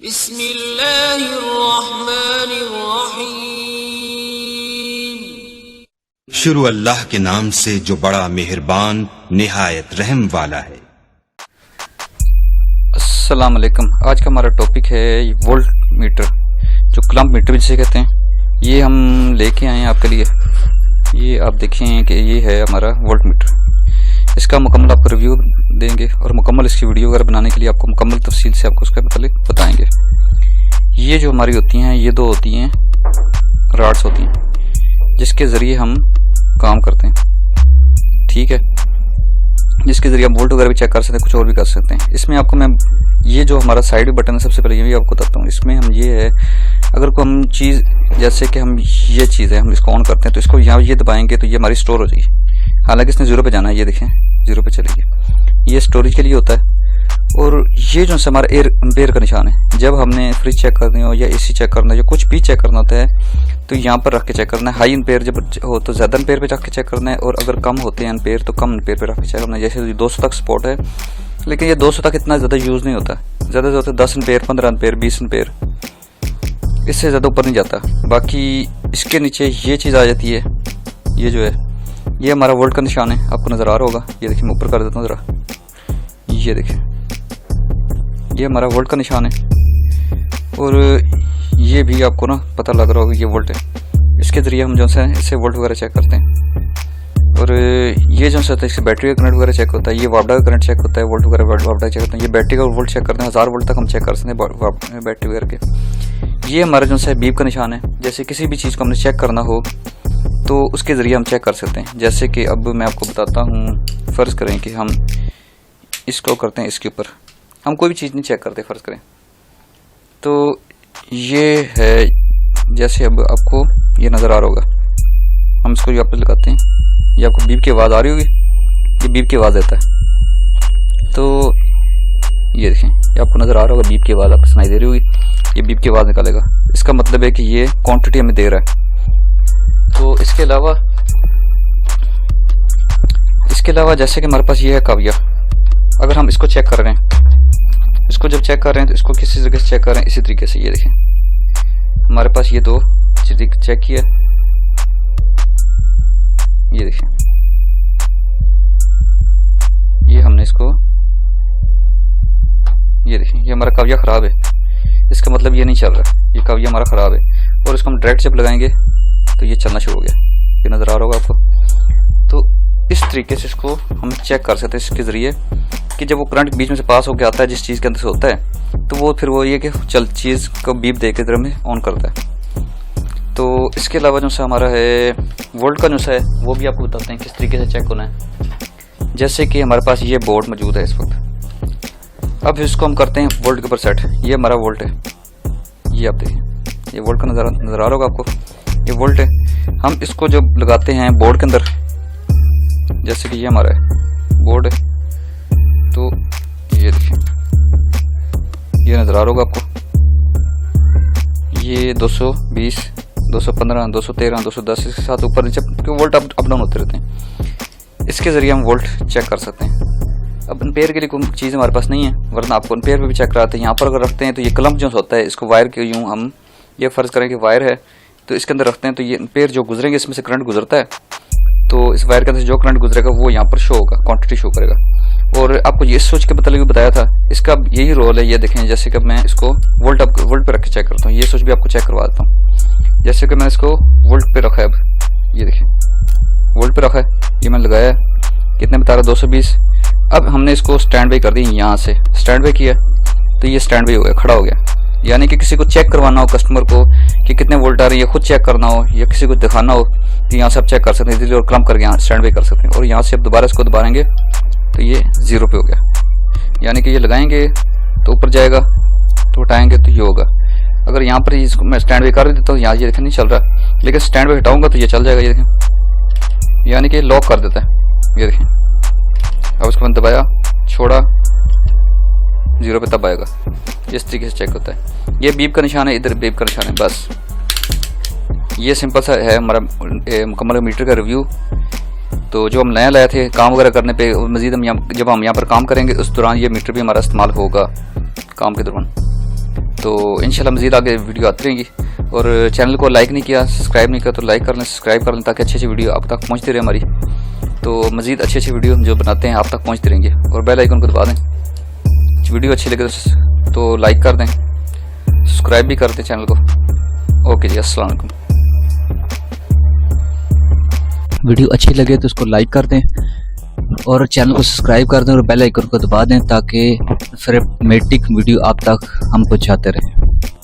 बिस्मिल्लाहिर्रहमानिर्रहीम। शुरू अल्लाह के नाम से जो बड़ा मेहरबान निहायत रहम वाला है। अस्सलाम वालेकुम। आज का हमारा टॉपिक है वोल्ट मीटर, जो क्लम्प मीटर जिसे कहते हैं। ये हम लेके आए हैं आपके लिए। ये आप देखें कि ये है हमारा वोल्ट मीटर। इसका मुकम्मल आपको रिव्यू देंगे और मुकम्मल इसकी वीडियो वगैरह बनाने के लिए आपको मुकम्मल तफसील से आपको उसका मतलब बताएंगे। ये जो हमारी होती हैं, ये दो होती हैं राड्स होती हैं, जिसके ज़रिए हम काम करते हैं, ठीक है। जिसके ज़रिए हम वोल्ट वगैरह भी चेक कर सकते हैं, कुछ और भी कर सकते हैं। इसमें आपको मैं ये जो हमारा साइड बटन है, सबसे पहले ये भी आपको बताता हूँ। इसमें हम ये है, अगर को हम चीज़ जैसे कि हम ये चीज़ है, हम इसको ऑन करते हैं तो इसको यहाँ ये दबाएंगे तो ये हमारी स्टोर हो जाएगी। हालांकि इसने 0 पे जाना है, ये देखें 0 पे चलेगी। ये स्टोरेज के लिए होता है। और ये जो हमारा एम्पेयर का निशान है, जब हमने फ्रिज चेक करनी हो या एसी चेक करना हो या कुछ भी चेक करना होता है तो यहाँ पर रख के चेक करना है। हाई एम्पेयर जब हो तो ज़्यादा एम्पेयर पे रख के चेक करना है, और अगर कम होते हैं एम्पेयर तो कम एम्पेयर पे रख के चेक करना है। जैसे 200 तक सपोर्ट है, लेकिन ये 200 तक इतना ज़्यादा यूज़ नहीं होता। ज़्यादा से ज़्यादा 10 एम्पेयर, 15 एम्पेयर, 20 एम्पेयर, इससे ज़्यादा ऊपर नहीं जाता। बाकी इसके नीचे ये चीज़ आ जाती है। ये जो है, ये हमारा वोल्ट का निशान है, आपको नज़र आ रहा होगा। ये देखिए, मैं ऊपर कर देता हूँ ज़रा, ये देखिए, ये हमारा वोल्ट का निशान है। और ये भी आपको ना पता लग रहा होगा, ये वोल्ट है। इसके ज़रिए हम जो है इससे वोल्ट वगैरह चेक करते हैं। और ये जो है इससे बैटरी का करंट वगैरह चेक होता है, ये वापडा का करंट चेक होता है, वोल्ट वगैरह वापडा चेक होता है। ये बैटरी का वोल्ट चेक करते हैं, 1000 वोल्ट तक हम चेक कर सकते हैं बैटरी वगैरह के। ये हमारा जो है बीप का निशान है। जैसे किसी भी चीज़ को हमने चेक करना हो तो उसके ज़रिए हम चेक कर सकते हैं। जैसे कि अब मैं आपको बताता हूँ, फ़र्ज़ करें कि हम इसको करते हैं, इसके ऊपर हम कोई भी चीज़ नहीं चेक करते, फ़र्ज़ करें तो ये है। जैसे अब आपको ये नज़र आ रहा होगा, हम इसको यहाँ पर लगाते हैं, ये आपको बीप की आवाज़ आ रही होगी, ये बीप की आवाज़ देता है। तो ये देखें, ये आपको नज़र आ रहा होगा, बीप की आवाज़ आपको सुनाई दे रही होगी, ये बीप की आवाज़ निकालेगा। इसका मतलब है कि ये क्वांटिटी हमें दे रहा है। तो इसके अलावा जैसे कि हमारे पास ये है काविया। अगर हम इसको चेक कर रहे हैं, इसको जब चेक कर रहे हैं तो इसको किसी तरीके से चेक कर रहे हैं, इसी तरीके से। ये देखें, हमारे पास ये दो चीज़ें चेक किया, ये देखें, ये हमने इसको, ये देखें, ये हमारा काविया ख़राब है। इसका मतलब ये नहीं चल रहा, ये काविया हमारा ख़राब है। और इसको हम डायरेक्ट जब लगाएंगे तो ये चलना शुरू हो गया, ये नज़र आ रहा होगा आपको। तो इस तरीके से इसको हम चेक कर सकते हैं इसके ज़रिए कि जब वो करंट बीच में से पास होकर आता है, जिस चीज़ के अंदर से होता है, तो वो फिर वो ये कि चल चीज़ को बीप दे के तरह में ऑन करता है। तो इसके अलावा जो सा हमारा है वोल्ट का जो सा है, वो भी आपको बताते हैं किस तरीके से चेक होना है। जैसे कि हमारे पास ये बोर्ड मौजूद है इस वक्त। अब इसको हम करते हैं वोल्ट के ऊपर सेट। ये हमारा वोल्ट है, ये आप देखें, ये वोल्ट का नज़र आ रहा होगा आपको, ये वोल्ट है। हम इसको जब लगाते हैं बोर्ड के अंदर, जैसे कि ये हमारा है बोर्ड है, तो ये देखिए, ये नज़र आ रहा होगा आपको, ये 220, 215, 213, 210, इसके साथ ऊपर नीचे वोल्ट अप डाउन होते रहते हैं। इसके ज़रिए हम वोल्ट चेक कर सकते हैं। अब एम्पेयर के लिए कोई चीज़ हमारे पास नहीं है, वरना आपको एम्पेयर पे भी चेक कराते हैं। यहाँ पर अगर रखते हैं तो ये क्लम्प जो होता है, इसको वायर के यूँ हम ये फ़र्ज़ करें कि वायर है, तो इसके अंदर रखते हैं तो ये एम्पेयर जो गुजरेंगे, इसमें से करंट गुजरता है, तो इस वायर के अंदर जो करंट गुजरेगा वो यहाँ पर शो होगा, क्वांटिटी शो करेगा। और आपको ये सोच के मतलब भी बताया था, इसका यही रोल है। ये देखें, जैसे कि मैं इसको वोल्ट पे रख के चेक करता हूँ, ये सोच भी आपको चेक करवा देता हूँ। जैसे कि मैंने इसको वोल्ट पे रखा है, अब ये देखें वोल्ट पे रखा है, ये मैंने लगाया है, कितने बता रहा है, 220। अब हमने इसको स्टैंड बाई कर दी, यहाँ से स्टैंड बाई किया तो ये स्टैंड बाई हो गया, खड़ा हो गया। यानी कि किसी को चेक करवाना हो कस्टमर को कि कितने वोल्ट आ रहे हैं, ये खुद चेक करना हो या किसी को दिखाना हो तो यहाँ से आप चेक कर सकते हैं, और क्लम्प करके यहाँ स्टैंड बाई कर सकते हैं। और यहाँ से आप दोबारा इसको दबाएंगे तो ये 0 पे हो गया। यानी कि ये लगाएंगे तो ऊपर जाएगा, तो उठाएंगे तो ये होगा। अगर यहाँ पर इसको मैं स्टैंड बाई कर देता हूँ, यहाँ ये देखें नहीं चल रहा, लेकिन स्टैंड बाई हटाऊंगा तो ये चल जाएगा, ये देखें, यानी कि लॉक कर देता है। ये देखें, अब इसको मैंने दबाया, छोड़ा, 0 पे तब आएगा। इस तरीके से चेक होता है। ये बीप का निशान है, इधर बीप का निशान है, बस। ये सिंपल सा है हमारा मुकम्मल मीटर का रिव्यू। तो जो हम नया लाए थे काम वगैरह करने पे, मज़ीद हम जब हम यहाँ पर काम करेंगे उस दौरान ये मीटर भी हमारा इस्तेमाल होगा काम के दौरान। तो इंशाल्लाह मज़ीद आगे वीडियो आती रहेंगी। और चैनल को लाइक नहीं किया, सब्सक्राइब नहीं किया तो लाइक कर लें, सब्सक्राइब कर लें ताकि अच्छी अच्छी वीडियो आप तक पहुँचती रहे हमारी। तो मज़ीद अच्छी अच्छी वीडियो जो बनाते हैं आप तक पहुँचती रहेंगी। और बेल आइकन को दबा दें। वीडियो अच्छी लगे तो लाइक कर दें, सब्सक्राइब भी कर दें चैनल को। ओके जी, अस्सलाम वालेकुम। वीडियो अच्छी लगे तो उसको लाइक कर दें और चैनल को सब्सक्राइब कर दें और बेल आइकन को दबा दें ताकि फिर ऑटोमेटिक वीडियो आप तक हम पहुंचाते रहें।